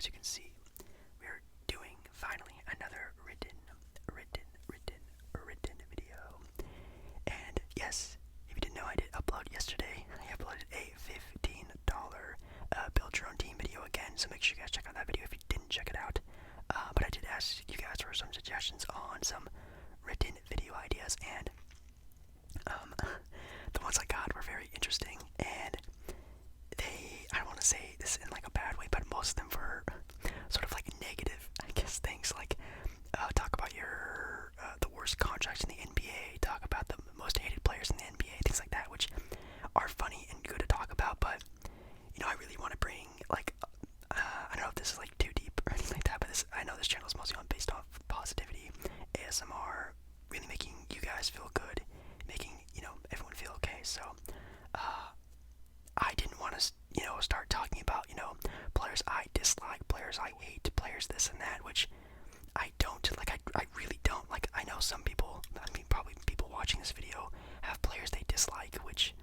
as you can see, we're doing finally another written video. And yes, if you didn't know, I did upload yesterday. I uploaded a $15 build your own team video again, so make sure you guys check out that video if you didn't check it out. But I did ask you guys for some suggestions on some written video ideas, and the ones I got were very interesting, and I don't want to say this in like a bad way, but most of them were sort of like negative, I guess, things like talk about the worst contracts in the NBA, talk about the most hated players in the NBA, things like that, which are funny and good to talk about. But I really want to bring like I don't know if this is like too deep or anything like that, but I know this channel is mostly based off positivity, ASMR, really making you guys feel good, making everyone feel okay. So I didn't want to start talking about players I dislike, players I hate, players this and that, which I don't like. I really don't like. I know some people, probably people watching this video, have players they dislike, which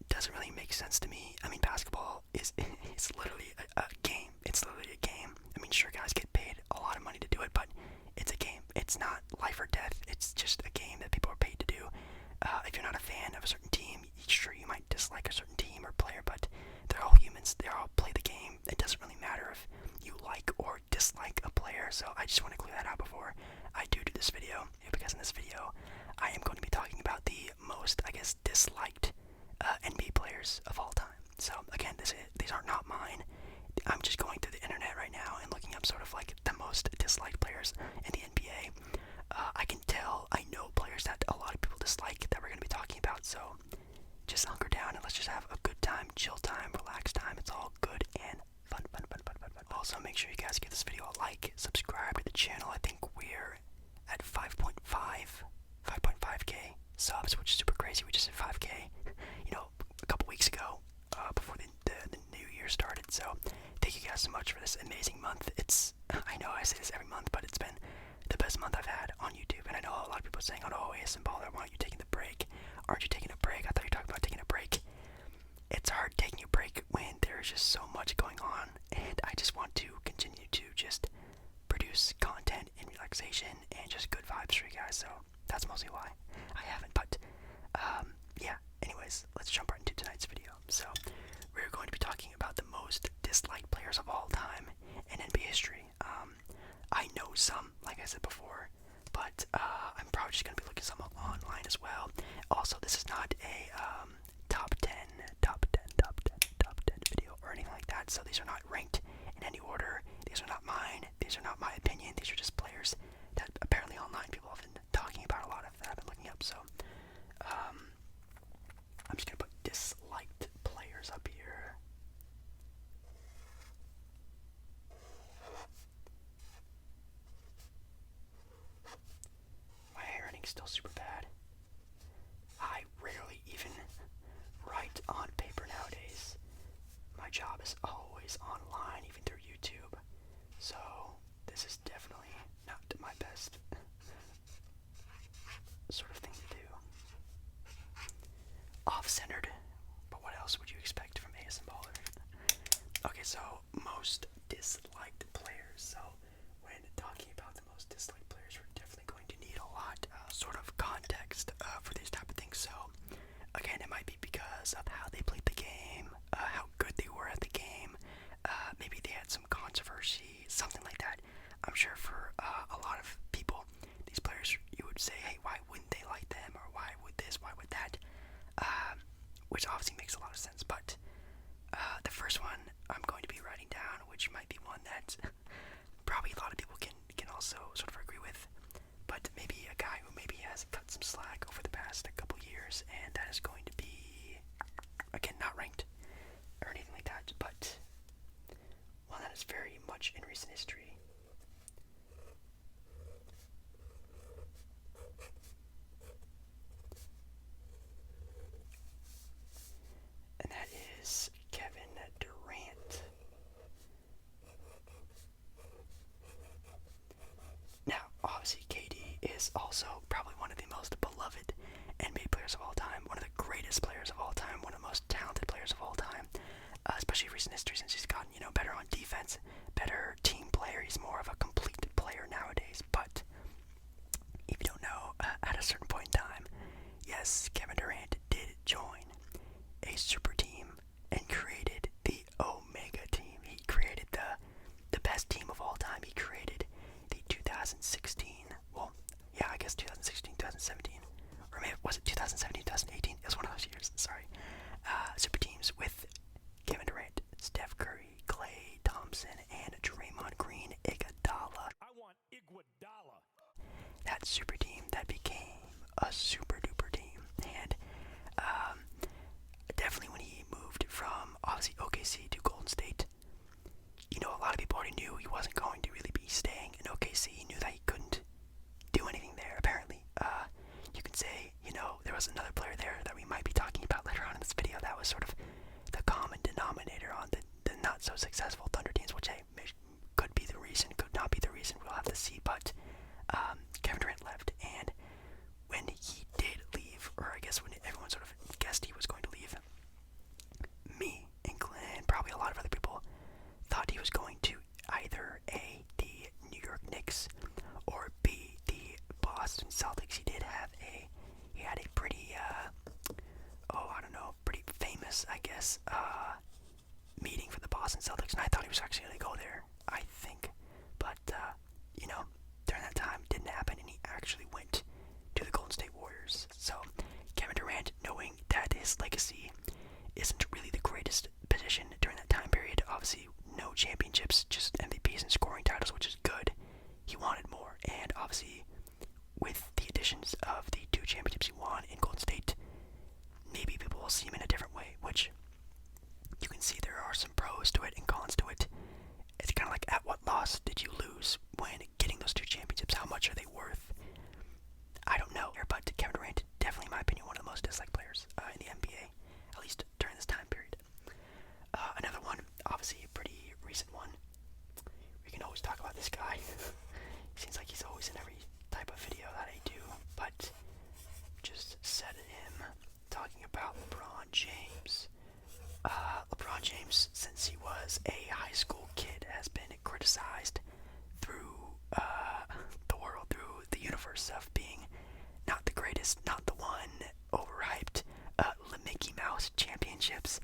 doesn't really make sense to me. Basketball is literally a game. It's literally a game. Sure, guys get paid a lot of money to do it, but it's a game. It's not life or death. It's just a game that people are paid to do. If you're not a fan of a certain team, sure, you might dislike a certain team or player, but they're all humans. They all play the game. It doesn't really matter if you like or dislike a player. So I just want to clear that out before I do this video, because in this video I am going to be talking about the most, I guess, disliked NBA players of all time. So again, these are not mine. I'm just going through the internet right now and looking up sort of like the most disliked players in the NBA. I can tell, I know players that a lot of people dislike that we're going to be talking about, so just hunker down and let's just have a good time, chill time, relax time. It's all good and fun. Also, make sure you guys give this video a like, subscribe to the channel. I think we're at 5.5k subs, which is super crazy. We just hit 5k, a couple weeks ago, before the new year started. So thank you guys so much for this amazing month. I know I say this every month, but it's been the best month I've had on YouTube. And I know a lot of people are saying, oh, ASMballeR, why aren't you taking the break? Aren't you taking a break? I thought you were talking about taking a break. It's hard taking a break when there's just so much going on, and I just want to continue to just produce content and relaxation and just good vibes for you guys. So that's mostly why I haven't. But yeah, anyways, let's jump right into tonight's video. So we're going to be talking about the most disliked players of all time in NBA history. I know some, like I said before, but I'm probably just going to be looking some online as well. Also, this is not a top 10 video or anything like that, so these are not ranked in any order. These are not mine. These are not my opinion. These are just players that apparently online people have been talking about a lot of, that I've been looking up. So I'm just going to put disliked players up here. My handwriting's still super bad. I rarely even write on paper nowadays. My job is always online, even through YouTube. So this is definitely not my best sort of thing to do. Off-centered, but what else would you expect from ASMballeR? Okay, so most disliked players. So when talking about the most disliked players, we're definitely going to need a lot sort of context for these type of things. So again, it might be because of how they played the game, how good they were at the game, maybe they had some controversy, something like that. I'm sure for a lot of people, these players, you would say, hey, why wouldn't they like them, or why would this, why would that, which obviously makes a lot of sense. But the first one I'm going to be writing down, which might be one that probably a lot of people can also sort of agree with, but maybe a guy who maybe has cut some slack over the past couple years, and that is going to be, again, not ranked or anything like that, but one that is very much in recent history. And that is Kevin Durant. Now, obviously, KD is also probably one of the most beloved NBA players of all time, one of the greatest players of all time, one of the most talented players of all time, especially recent history, since he's gotten, better on defense. defense, better team player. He's more of a complete player nowadays. But if you don't know, at a certain point in time, yes, Kevin Durant did join a super team and created the Omega team. He created the best team of all time. He created the 2016, well, yeah, I guess 2016, 2017, or maybe was it 2017, 2018? It was one of those years, sorry. Super teams with Kevin Durant, Steph Curry, Klay Thompson, and Draymond Green, Iguodala. I want Iguodala. That super team that became a super duper team. And definitely when he moved from obviously OKC to Golden State, you know, a lot of people already knew he wasn't going to really be staying in OKC. He knew that he couldn't do anything there, apparently. You can say, you know, there was another player there that we might be talking about later on in this video that was sort of the common denominator on the not so successful Thunder teams, which could be the reason, could not be the reason, we'll have to see. But Kevin Durant left, and when he did leave, or I guess when everyone sort of guessed he was going to leave, me and Glenn, probably a lot of other people, thought he was going to either A, the New York Knicks, or B, the Boston Celtics. He had a pretty, I don't know, pretty famous, I guess, meeting for the Boston Celtics, and I thought he was actually going to go there, I think. But, you know, during that time, didn't happen, and he actually went to the Golden State Warriors. So, Kevin Durant, knowing that his legacy isn't really the greatest position during that time period, obviously no championships, just MVPs and scoring titles, which is good. He wanted more, and obviously with the additions of the 2 championships he won in Golden State, maybe people will see him in a different way, which you can see there are some pros to it and cons to it. It's kind of like, at what loss did you lose when getting those 2 championships? How much are they worth? I don't know, but Kevin Durant, definitely in my opinion, one of the most disliked players in the NBA, at least during this time period. Another one, obviously a pretty recent one. We can always talk about this guy. Seems like he's always in every type of video that I do, but just said him, talking about LeBron James. LeBron James, since he was a high school kid, has been criticized through the world, through the universe, of being not the greatest, not the one, overhyped, Mickey Mouse championships,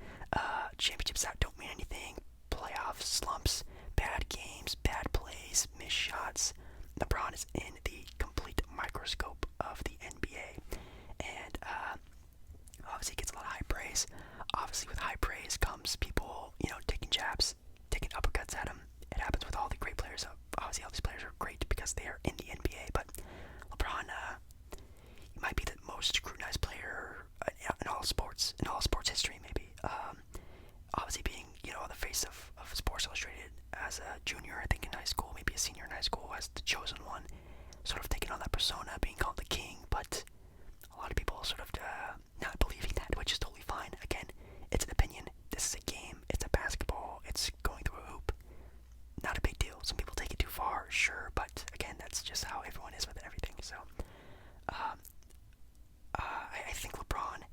championships that don't mean anything, playoff slumps, bad games, bad plays, missed shots. LeBron is in the complete microscope of the NBA, and obviously gets a lot of high praise. Obviously with high praise comes people, you know, taking jabs, taking uppercuts at him. It happens with all the great players. Obviously all these players are great because they are in the NBA, but LeBron, he might be the most scrutinized player in all sports history, maybe. Obviously being, you know, the face of Sports Illustrated as a junior, I think, in high school, maybe a senior in high school, as the chosen one, sort of taking on that persona, being called the king, but a lot of people sort of not believing that, which is totally fine. Again, it's an opinion. This is a game. It's a basketball. It's going through a hoop. Not a big deal. Some people take it too far, sure, but again, that's just how everyone is with everything. So, I think LeBron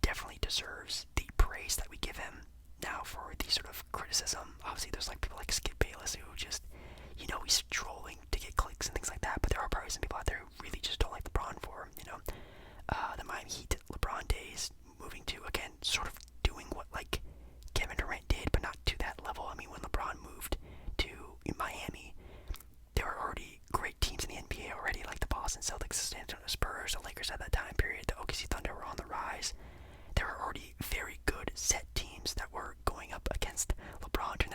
definitely deserves the praise that we give him. Now, for the sort of criticism, obviously there's like people like Skip Bayless who just, you know, he's trolling to get clicks and things like that, but there are probably some people out there who really just don't like LeBron for, you know, the Miami Heat LeBron days, moving to, again, sort of doing what like Kevin Durant did, but not to that level. I mean, when LeBron moved to Miami, there were already great teams in the NBA already, like the Boston Celtics, the San Antonio Spurs, the Lakers at that time period, the OKC Thunder were on the rise. There were already very good set teams that were going up against LeBron during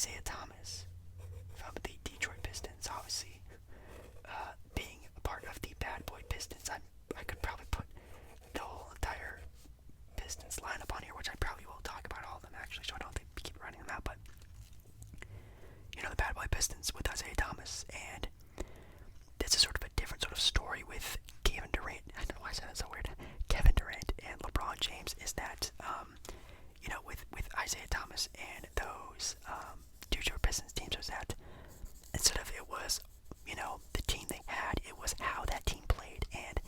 Isaiah Thomas from the Detroit Pistons, obviously being a part of the Bad Boy Pistons. I could probably put the whole entire Pistons lineup on here, which I probably will talk about all of them actually, so I don't think we keep writing them out. But you know, the Bad Boy Pistons with Isaiah Thomas, and this is sort of a different sort of story with Kevin Durant. I don't know why I said that so weird. Kevin Durant and LeBron James is that, you know, with Isaiah Thomas and those Detroit Pistons teams, was that instead of it was, you know, the team they had, it was how that team played. And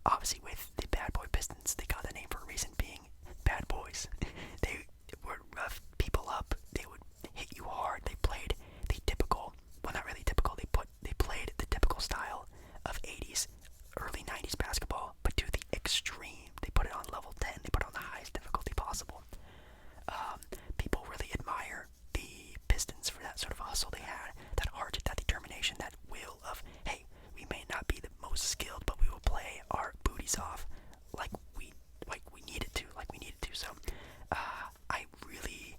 obviously with the Bad Boy Pistons, they got the name for a reason, being bad boys. They would rough people up. They would hit you hard. They played the typical, well, not really typical, they played the typical style of 80s, early 90s basketball, but to the extreme. They put it on level 10. They put it on the highest difficulty possible. People really admire the Pistons for that sort of hustle they had, that heart, that determination, that will of, hey, we may not be the most skilled, but we will play our booties off like we needed to. So I really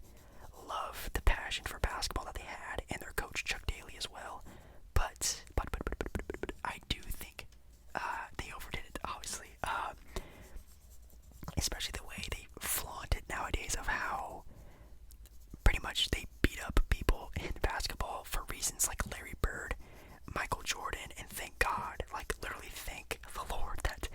love the passion for basketball that they had, and their coach Chuck Daly as well. But I do think they overdid it, obviously. Especially the way they flaunt it nowadays, of how pretty much they beat up people in basketball for reasons like Larry Bird, Michael Jordan, and thank God, like literally thank the Lord that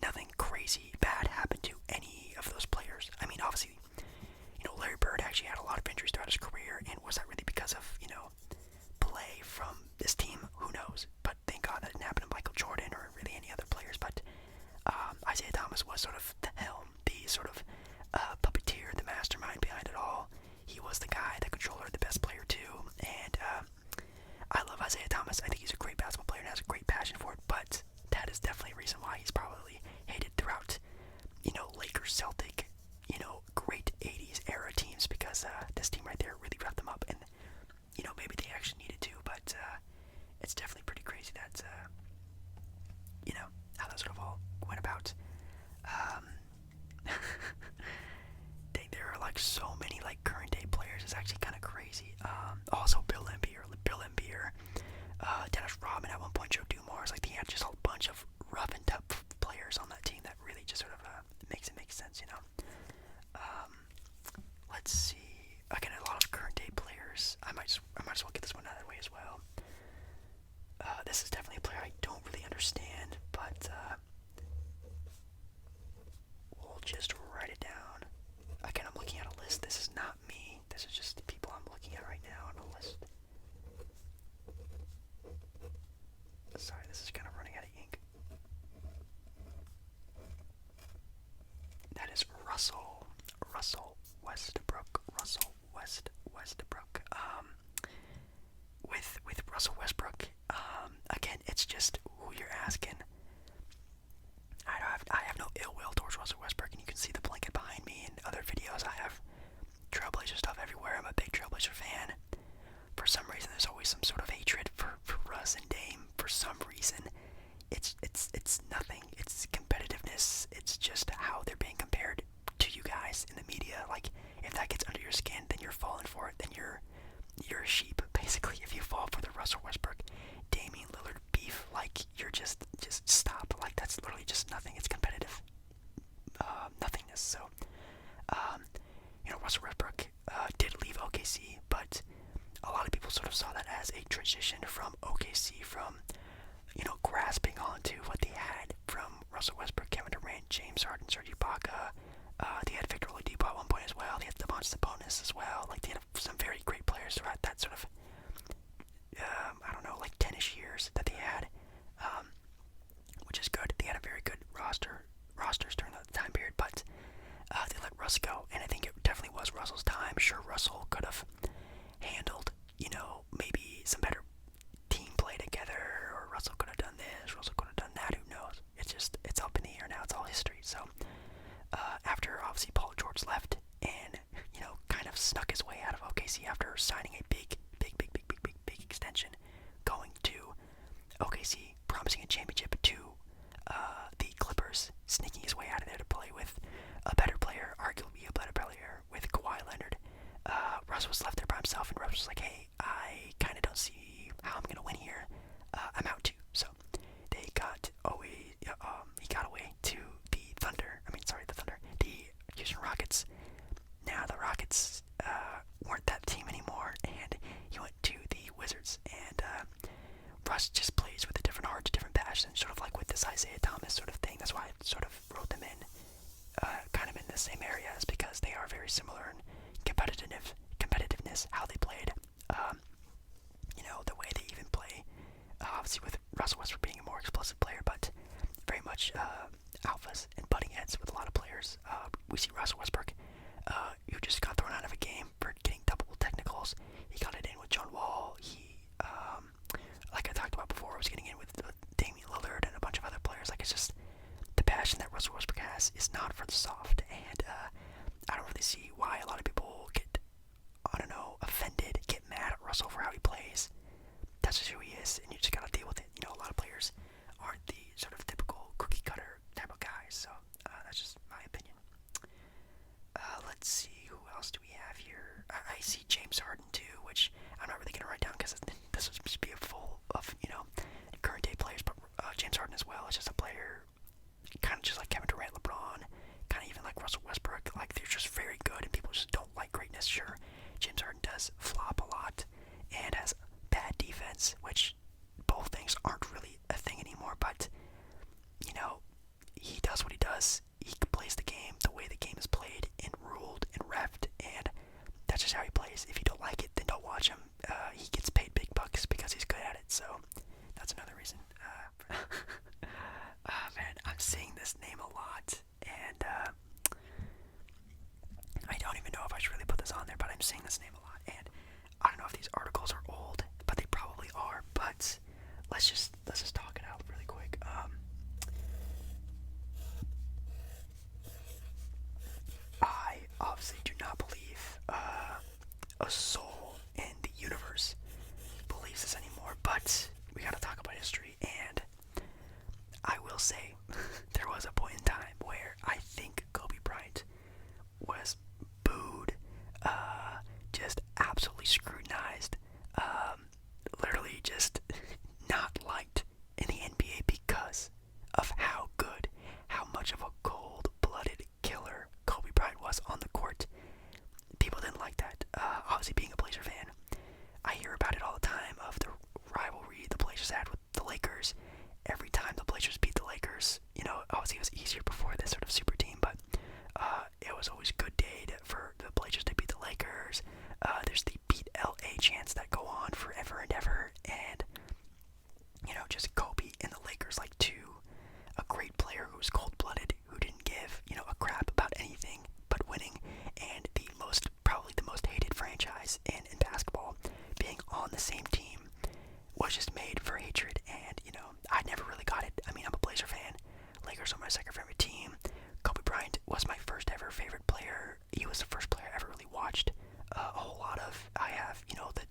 nothing crazy bad happened to any of those players. I mean, obviously, you know, Larry Bird actually had a lot of injuries throughout his career, and was that really because of, you know, play from this team? Who knows? But thank God that didn't happen to Michael Jordan or really any other players. But Isaiah Thomas was sort of the helm, the sort of puppeteer, the mastermind behind it all. He was the guy, the controller, the best player too. And I love Isaiah Thomas. I think he's a great basketball player and has a great passion for it. But that is definitely a reason why he's probably hated throughout, you know, Lakers, Celtic, you know, great 80s era teams, because this team right there really roughed them up. And, you know, maybe they actually needed to, but it's definitely pretty crazy that, you know, how that sort of all went about. There are like so many like current day players. It's actually kind of crazy. Also Bill Embiid, Dennis Rodman at one point, Joe Dumars. Like, he had just a bunch of rough and tough players on that team that really just sort of makes it make sense, you know. Let's see. Again, a lot of current day players. I might as well get this one out of the way as well. This is definitely a player I don't really understand, but we'll just write it down. Again, I'm looking at a list. This is not me. This is just the people I'm looking at right now on a list. Sorry, this is kind of running out of ink. That is Russell Westbrook. With Russell Westbrook, again, it's just who you're asking. I have no ill will towards Russell Westbrook, and you can see the blanket behind me in other videos. I have Trailblazer stuff everywhere. I'm a big Trailblazer fan. For some reason, there's always some sort of hatred for Russ and Dame. For some reason, it's nothing. It's competitiveness. It's just how they're being compared to you guys in the media. Like, if that gets under your skin, then you're falling for it. Then you're a sheep, basically. If you fall for the Russell Westbrook, Damian Lillard beef, like, you're just stop. Like, that's literally just nothing. It's competitive nothingness. So, you know, Russell Westbrook did leave OKC, but a lot of people sort of saw that as a transition from OKC, from, you know, grasping onto what they had from Russell Westbrook, Kevin Durant, James Harden, Serge Ibaka. They had Victor Oladipo at one point as well. They had Domantas Sabonis as well. Like, they had some very great players throughout that sort of, I don't know, like 10-ish years that they had, which is good. They had a very good rosters during that time period, but they let Russ go, and I think it definitely was Russell's time. Sure, Russell could have handled, you know, maybe some better team play together, or Russell could have done this, Russell could have done that, who knows. It's up in the air now. It's all history. So after obviously Paul George left and, you know, kind of snuck his way out of OKC after signing a big extension, going to OKC, promising a championship to the Clippers, sneaking his way out of there to play with a better player, arguably a better player, with Kawhi Leonard. Russ was left there by himself, and Russ was like, hey, I kind of don't see how I'm going to win here. I'm out too. So they got away, he got away to the Thunder. The Thunder. The Houston Rockets. Now the Rockets weren't that team anymore, and he went to the Wizards. And Russ just plays with a different heart, a different passion, sort of like with this Isaiah Thomas sort of thing. That's why I sort of wrote them in, kind of in the same areas, because they are very similar in competitiveness, how they played, the way they even play. Obviously, with Russell Westbrook being a more explosive player, but very much alphas and butting heads with a lot of players. We see Russell Westbrook, who just got thrown out of a game for getting double technicals. He got it in with John Wall. He, like I talked about before, was getting in with Damian Lillard and a bunch of other players. Like, it's just the passion that Russell Westbrook has is not for the soft, and I don't really see why a lot of people get, offended, get mad at Russell for how he plays. That's just who he is, and you just gotta deal with it. A lot of players aren't the sort of typical cookie cutter type of guys, so that's just my opinion. Let's see, who else do we have here? I see James Harden too, which I'm not really gonna write down because this would just be a full of current day players, but James Harden as well is just a player, kind of just like Kevin Durant, LeBron, kind of even like Russell Westbrook. Like, they're just very good, and people just don't like greatness. Sure, James Harden does flop a lot and has bad defense, which both things aren't really a thing anymore, but he does what he does. He plays the game the way the game is played and ruled and reffed, and that's just how he plays. If you don't like it, then don't watch him. He gets paid big bucks because he's good at it, so that's another reason. Man, I'm seeing this name a lot, and I don't even know if I should really put this on there, but I'm seeing this name a lot, and I don't know if these articles are old, but they probably are. But let's just talk it out really quick. I obviously do not believe a soul in the universe believes this anymore, but we gotta talk about history, and I will say there was a point in time where I think Kobe Bryant was booed, just absolutely scrutinized, literally just not liked in the NBA because of how good, how much of a cold-blooded killer Kobe Bryant was on the court. People didn't like that. Obviously, being a Blazer fan, I hear about it all the time, of the rivalry the Blazers had with the Lakers. Every time the Blazers beat the Lakers, obviously it was easier before this sort of super team, but it was always a good day for the Blazers to beat the Lakers. There's the beat LA chants that go on forever and ever, and just Kobe and the Lakers, like a great player who was cold-blooded, who didn't give a crap about anything but winning, and probably the most hated franchise in basketball, being on the same team was just made for hatred. And I never really got it. I'm a Blazer fan. Lakers are my second favorite team. Kobe Bryant was my first ever favorite player. He was the first player I ever really watched a whole lot of. I have the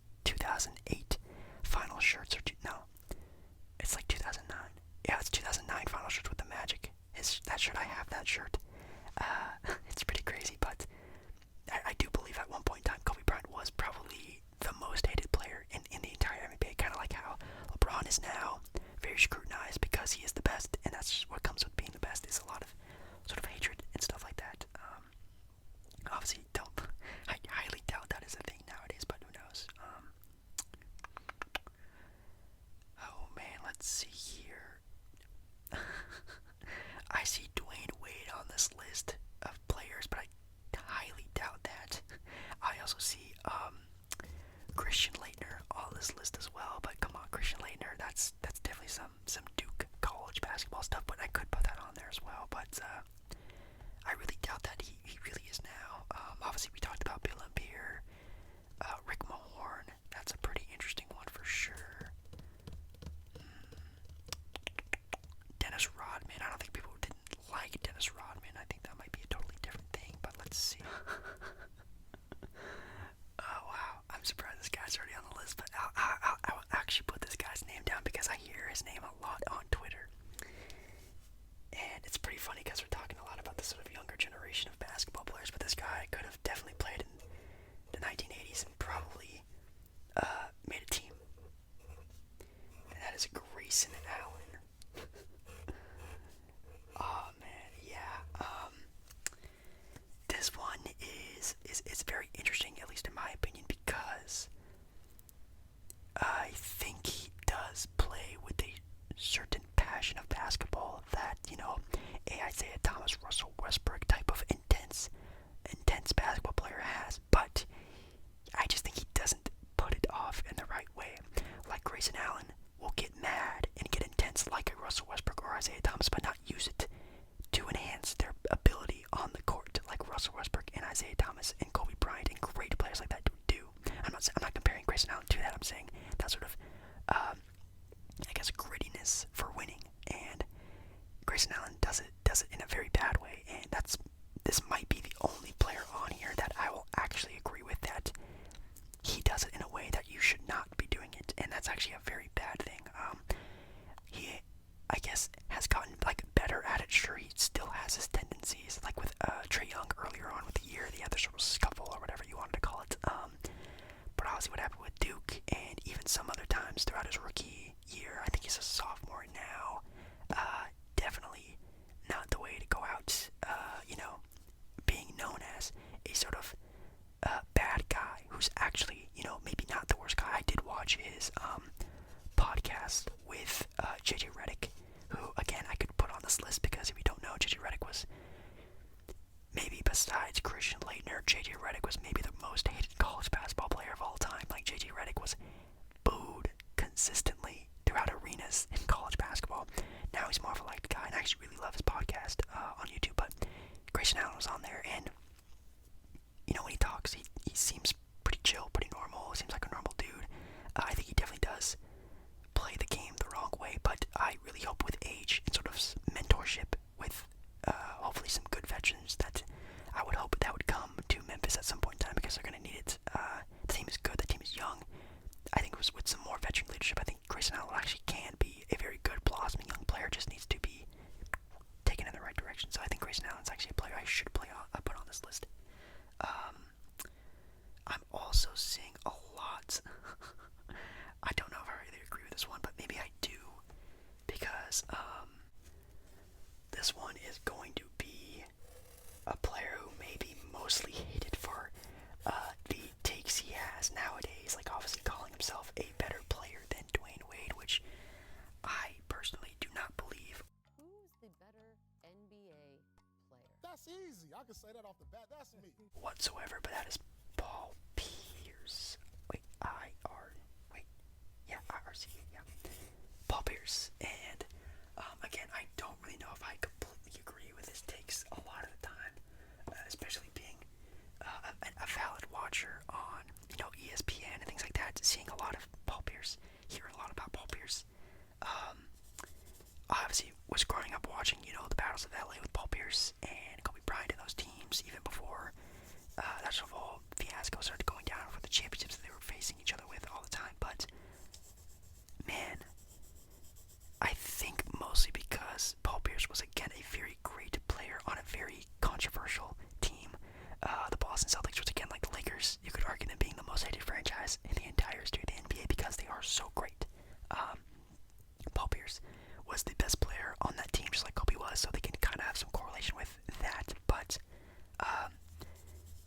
is very interesting, at least in my opinion, because I think he does play with a certain passion of basketball that, a Isaiah Thomas, Russell Westbrook type of intense basketball player has, but I just think he doesn't put it off in the right way. Like Grayson Allen will get mad and get intense like a Russell Westbrook or Isaiah Thomas, but not use it to enhance their ability on the court, like Russell Westbrook and Isaiah Thomas and Kobe Bryant and great players like that do. I'm not comparing Grayson Allen to that. I'm saying that sort of, grittiness for winning. And Grayson Allen does it in a very bad way. And this might be the only player on here that I will actually agree with, that he does it in a way that you should not be doing it, and that's actually a very bad thing. He, I guess, has gotten better at it. Sure, he still has his tendencies, like with Trae Young earlier on with the year, the other sort of scuffle or whatever you wanted to call it. But obviously, what happened with Duke, and even some other times throughout his rookie year, I think he's a sophomore now. Definitely not the way to go out. Being known as a sort of bad guy who's actually, maybe not the worst guy. I did watch his podcast with JJ Redick, who, again, I could put on this list because if you don't know, JJ Redick was, maybe besides Christian Laettner, JJ Redick was maybe the most hated college basketball player of all time. Like, JJ Redick was booed consistently throughout arenas in college basketball. Now he's more of a liked guy, and I actually really love his podcast on YouTube, but Grayson Allen was on there, and when he talks, he seems pretty chill, pretty normal. Seems like a normal dude. I think he definitely does play the game the wrong way, but I really hope with age and sort of mentorship with hopefully some good veterans that I would hope that would come to Memphis at some point in time, because they're going to need it. The team is good. The team is young. I think with some more veteran leadership, I think Grayson Allen actually can be a very good, blossoming young player. Just needs to be taken in the right direction. So I think Grayson Allen's actually a player I should put on this list. I'm also seeing a lot. I don't know if I really agree with this one, but maybe I do, because this one is going to be a player who may be mostly hated for the takes he has nowadays, like obviously calling himself a better player than Dwayne Wade, which I personally do not believe. Who's the better NBA player? That's easy. I can say that off the bat. That's me. Whatsoever, but that is Paul Pierce. IRC, yeah. Paul Pierce. And again, I don't really know if I completely agree with his takes a lot of the time, especially being a valid watcher on ESPN and things like that. Seeing a lot of Paul Pierce, hearing a lot about Paul Pierce. Obviously was growing up watching the battles of LA with Paul Pierce and Kobe Bryant and those teams even before that sort of whole fiasco started going down for the championships that they were facing each other with all the time. But man, I think mostly because Paul Pierce was again a very great player on a very controversial team. The Boston Celtics, which again, like the Lakers, you could argue them being the most hated franchise in the entire history of the NBA because they are so great. Paul Pierce was the best player on that team, just like Kobe was, so they can kind of have some correlation with that. But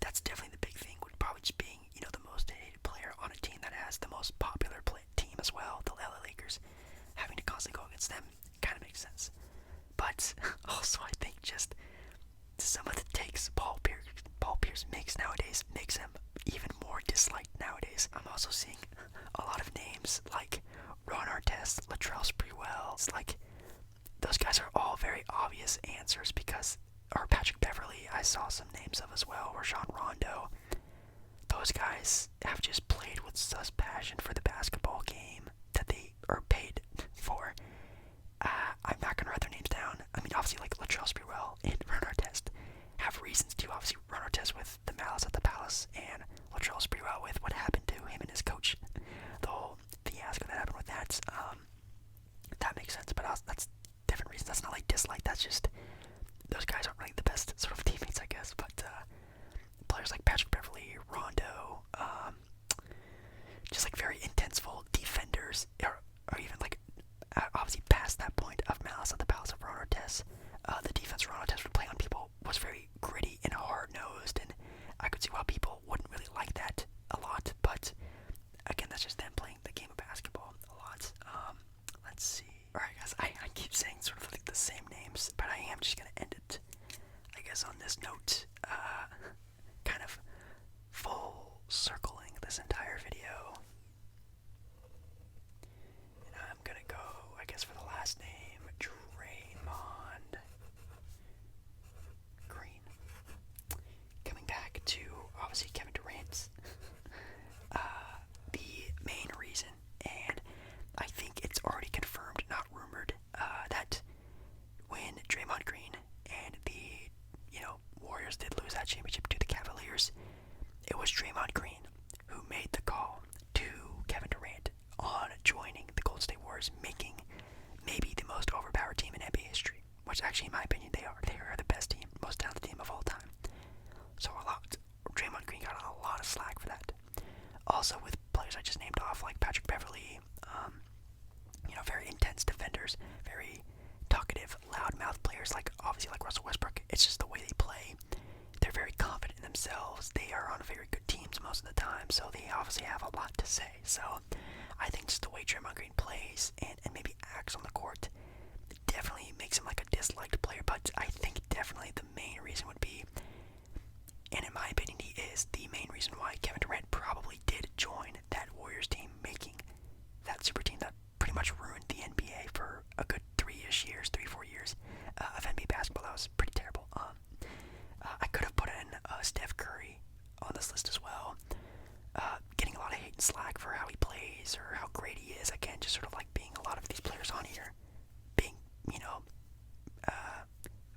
that's definitely the big thing, would probably just being the most hated player on a team that has the most popular team as well, the LA Lakers. Having to constantly go against them kind of makes sense. But also, I think just some of the takes Paul Pierce makes nowadays makes him even more disliked nowadays. I'm also seeing a lot of names like Ron Artest, Latrell Sprewell. It's like those guys are all very obvious answers because, or Patrick Beverley, I saw some names of as well, or Rajon Rondo. Those guys have just played with such passion for the basketball game that they are paid for. I'm not gonna write their names down. I mean, obviously, like Latrell Sprewell and Ron Artest have reasons to. Obviously, Ron Artest with the Malice at the Palace, and Latrell Sprewell with what happened to him and his coach. The whole fiasco that happened with that. That makes sense, but that's different reasons. That's not like dislike. That's just those guys aren't really the best sort of teammates, I guess. But players like Patrick Beverley, Rondo, just like very intenseful defenders, or even like obviously past that point of Malice at the Palace of Ron Artest, the defense Ron Artest would play on people was very gritty and hard-nosed, and I could see why people I just named off, like Patrick Beverley, very intense defenders, very talkative, loudmouth players, like obviously like Russell Westbrook. It's just the way they play. They're very confident in themselves. They are on very good teams most of the time, so they obviously have a lot to say. So I think just the way Draymond Green plays and maybe acts on the court definitely makes him like a disliked player. But I think definitely the main reason would be, and in my opinion he is the main reason why Kevin Durant probably did join that Warriors team, making that super team that pretty much ruined the NBA for a good 3-ish years, 3-4 years of NBA basketball. That was pretty terrible. I could have put in Steph Curry on this list as well. Getting a lot of hate and slack for how he plays or how great he is. Again, just sort of like being a lot of these players on here, being,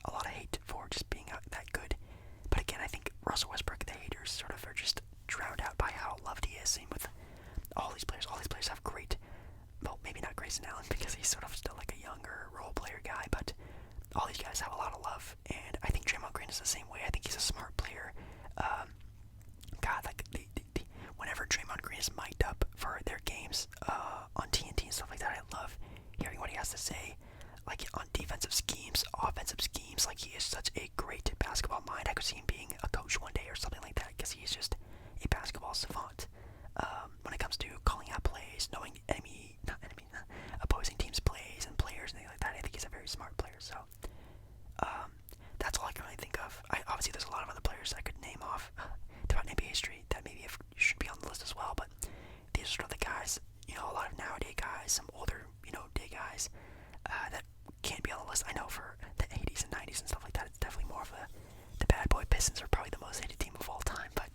a lot of hate for just being that good. But again, I think Russell Westbrook, the haters sort of are just drowned out by how loved he is. Same with all these players. All these players have great, well, maybe not Grayson Allen because he's sort of still like a younger role player guy, but all these guys have a lot of love, and I think Draymond Green is the same way. I think he's a smart player. God, like whenever Draymond Green is mic'd up for their games on TNT and stuff like that, I love hearing what he has to say, like on defensive schemes, offensive schemes. Like he is such a great basketball mind. I could see him being a coach one day or something like that because he's just a basketball savant. When it comes to calling out plays, knowing opposing teams' plays and players and things like that, I think he's a very smart player. So that's all I can really think of. Obviously, there's a lot of other players I could name off throughout NBA history that maybe should be on the list as well. But these are sort of the guys, a lot of nowadays guys, some older, day guys that can't be on the list. I know for the 80s and 90s and stuff like that, it's definitely more of the Bad Boy Pistons are probably the most hated team of all time. But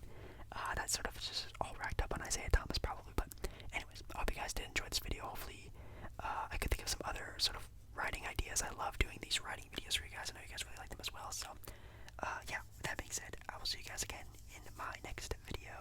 that's sort of just all racked up on Isaiah Thomas probably. But anyways, I hope you guys did enjoy this video. Hopefully I could think of some other sort of writing ideas. I love doing these writing videos for you guys. I know you guys really like them as well. So yeah, with that being said, I will see you guys again in my next video.